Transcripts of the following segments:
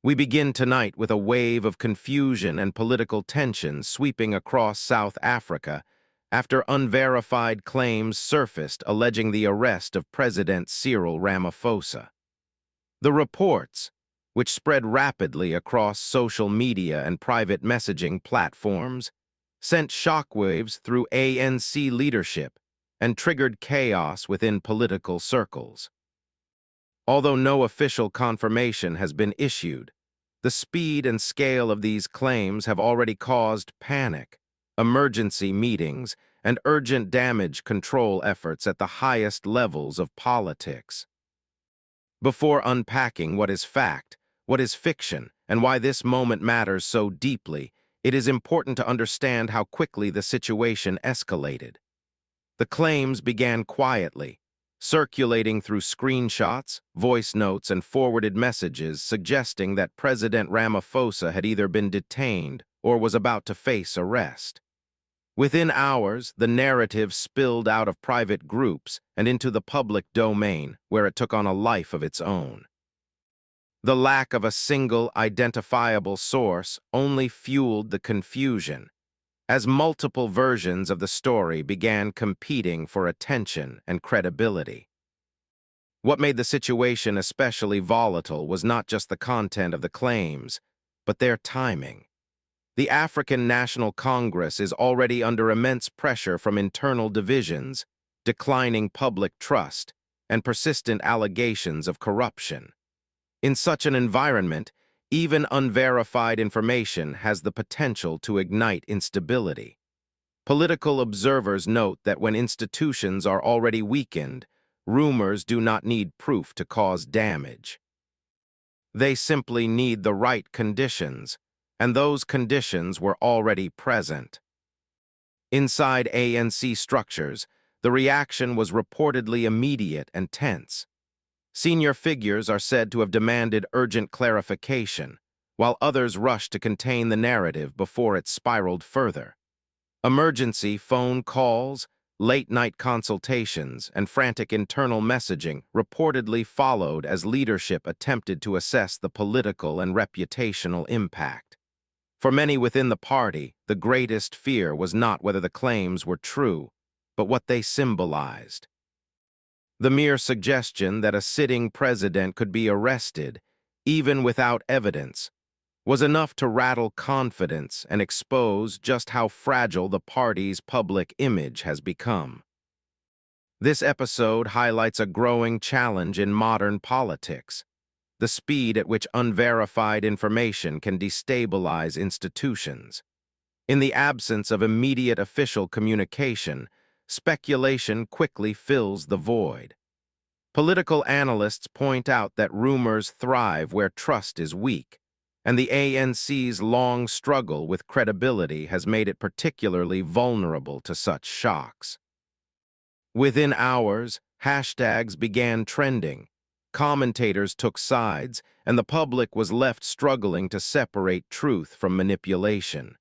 We begin tonight with a wave of confusion and political tension sweeping across South Africa after unverified claims surfaced alleging the arrest of President Cyril Ramaphosa. The reports, which spread rapidly across social media and private messaging platforms, sent shockwaves through ANC leadership and triggered chaos within political circles. Although no official confirmation has been issued, the speed and scale of these claims have already caused panic, emergency meetings, and urgent damage control efforts at the highest levels of politics. Before unpacking what is fact, what is fiction, and why this moment matters so deeply, it is important to understand how quickly the situation escalated. The claims began quietly, circulating through screenshots, voice notes, and forwarded messages suggesting that President Ramaphosa had either been detained or was about to face arrest. Within hours, the narrative spilled out of private groups and into the public domain, where it took on a life of its own. The lack of a single identifiable source only fueled the confusion, as multiple versions of the story began competing for attention and credibility. What made the situation especially volatile was not just the content of the claims, but their timing. The African National Congress is already under immense pressure from internal divisions, declining public trust, and persistent allegations of corruption. In such an environment, even unverified information has the potential to ignite instability. Political observers note that when institutions are already weakened, rumors do not need proof to cause damage. They simply need the right conditions, and those conditions were already present. Inside ANC structures, the reaction was reportedly immediate and tense. Senior figures are said to have demanded urgent clarification, while others rushed to contain the narrative before it spiraled further. Emergency phone calls, late-night consultations, and frantic internal messaging reportedly followed as leadership attempted to assess the political and reputational impact. For many within the party, the greatest fear was not whether the claims were true, but what they symbolized. The mere suggestion that a sitting president could be arrested, even without evidence, was enough to rattle confidence and expose just how fragile the party's public image has become. This episode highlights a growing challenge in modern politics: the speed at which unverified information can destabilize institutions. In the absence of immediate official communication, speculation quickly fills the void. Political analysts point out that rumors thrive where trust is weak, and the ANC's long struggle with credibility has made it particularly vulnerable to such shocks. Within hours, hashtags began trending, commentators took sides, and the public was left struggling to separate truth from manipulation.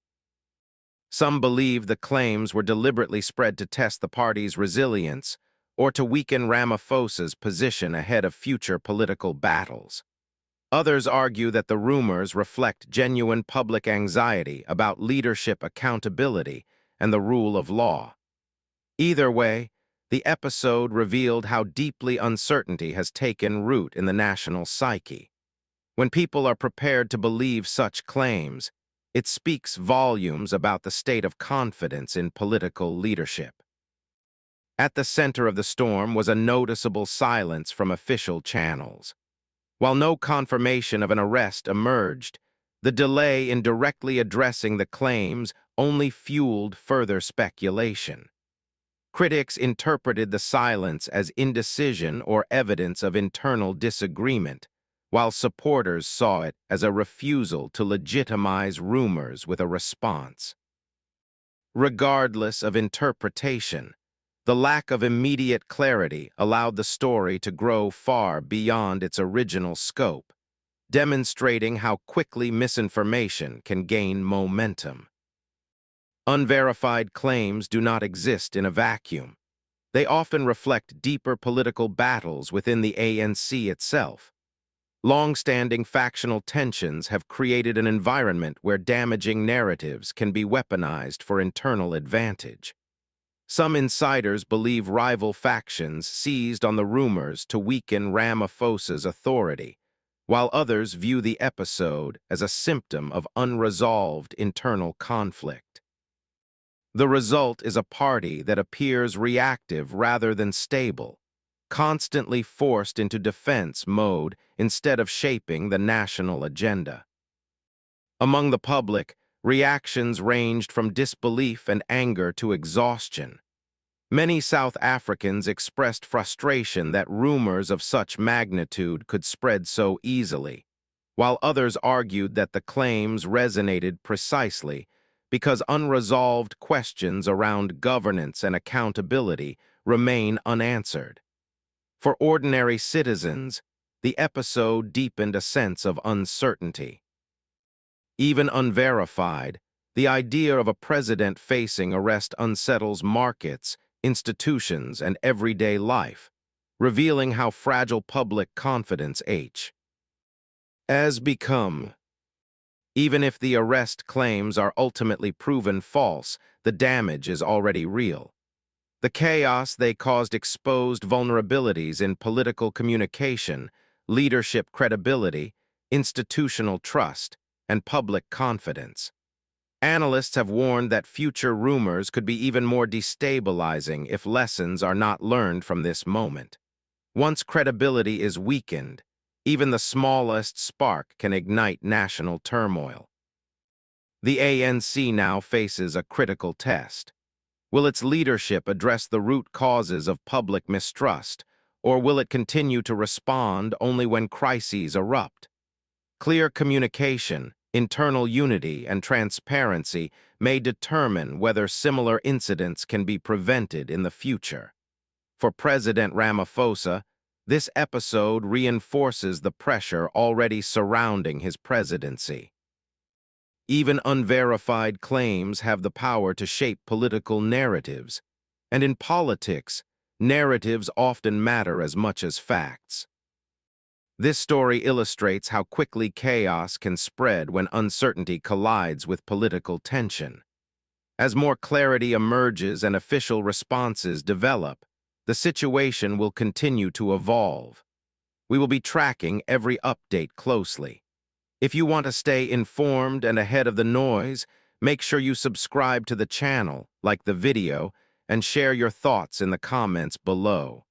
Some believe the claims were deliberately spread to test the party's resilience or to weaken Ramaphosa's position ahead of future political battles. Others argue that the rumors reflect genuine public anxiety about leadership accountability and the rule of law. Either way, the episode revealed how deeply uncertainty has taken root in the national psyche. When people are prepared to believe such claims, it speaks volumes about the state of confidence in political leadership. At the center of the storm was a noticeable silence from official channels. While no confirmation of an arrest emerged, the delay in directly addressing the claims only fueled further speculation. Critics interpreted the silence as indecision or evidence of internal disagreement, while supporters saw it as a refusal to legitimize rumors with a response. Regardless of interpretation, the lack of immediate clarity allowed the story to grow far beyond its original scope, demonstrating how quickly misinformation can gain momentum. Unverified claims do not exist in a vacuum. They often reflect deeper political battles within the ANC itself. Long-standing factional tensions have created an environment where damaging narratives can be weaponized for internal advantage. Some insiders believe rival factions seized on the rumors to weaken Ramaphosa's authority, while others view the episode as a symptom of unresolved internal conflict. The result is a party that appears reactive rather than stable, constantly forced into defense mode instead of shaping the national agenda. Among the public, reactions ranged from disbelief and anger to exhaustion. Many South Africans expressed frustration that rumors of such magnitude could spread so easily, while others argued that the claims resonated precisely because unresolved questions around governance and accountability remain unanswered. For ordinary citizens, the episode deepened a sense of uncertainty. Even unverified, the idea of a president facing arrest unsettles markets, institutions, and everyday life, revealing how fragile public confidence has become. Even if the arrest claims are ultimately proven false, the damage is already real. The chaos they caused exposed vulnerabilities in political communication, leadership credibility, institutional trust, and public confidence. Analysts have warned that future rumors could be even more destabilizing if lessons are not learned from this moment. Once credibility is weakened, even the smallest spark can ignite national turmoil. The ANC now faces a critical test. Will its leadership address the root causes of public mistrust, or will it continue to respond only when crises erupt? Clear communication, internal unity, and transparency may determine whether similar incidents can be prevented in the future. For President Ramaphosa, this episode reinforces the pressure already surrounding his presidency. Even unverified claims have the power to shape political narratives, and in politics, narratives often matter as much as facts. This story illustrates how quickly chaos can spread when uncertainty collides with political tension. As more clarity emerges and official responses develop, the situation will continue to evolve. We will be tracking every update closely. If you want to stay informed and ahead of the noise, make sure you subscribe to the channel, like the video, and share your thoughts in the comments below.